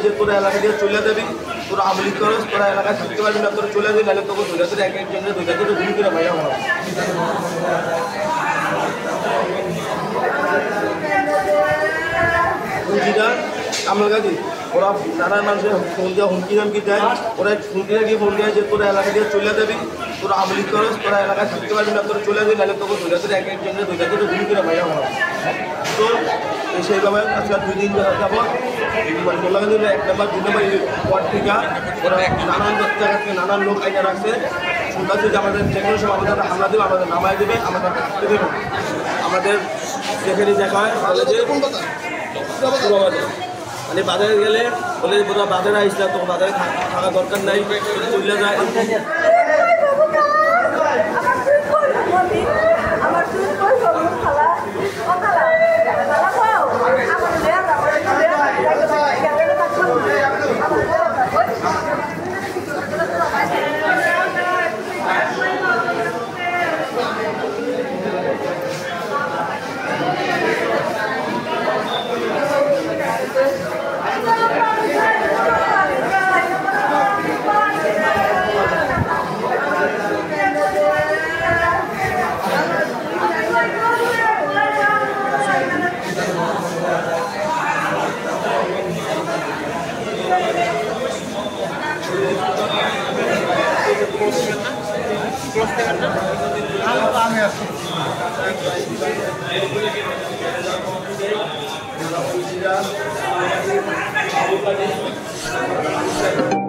যে তোরা এলাকা দিয়ে চলে যাবি, তোরা আমলিক করস, তোরা এলাকায় থাকতে পারবি না, তোরা চলে যাবি, নাহলে তোকে ধরে ধরে এক একজনের দুইটা করে গুলি করে ভাইয়া হওয়া। কামলগাজি ওরা নানান মানুষের ফোন দেওয়া হুমকি দামকি দেয়, ওরা হুমকি দিয়ে ফোন দেয় যে তোরা এলাকা দিয়ে চলে যাবি, তোরা আমলিক করস, তোরা এলাকায় থাকতে পারবি না, তোরা চলে যাবি, নাহলে তোকে ধরে ধরে এক একজনের দুইটা করে গুলি করে ভাইয়া হওয়া। তো সেইভাবে আজকাল 2 দিন যাবত মোল্লাগাজী 1 নম্বর 2 নম্বর ওয়ার্ড থেকে ওরা নানান জায়গা থেকে নানান লোক আইনা রাখছে। শুনতেছি যে আমাদের যে কোনো সময় আমাদের হামলা দেবে, আমাদের নামায় দেবে, আমাদের থাকতে দেবে। আমাদের যেখানে দেখা হয় কলেজে মানে বাজারে গেলে বলে বোধহয় বাজারে আসলে তো বাজারে থাকা দরকার নাই, চলে যায়। আমি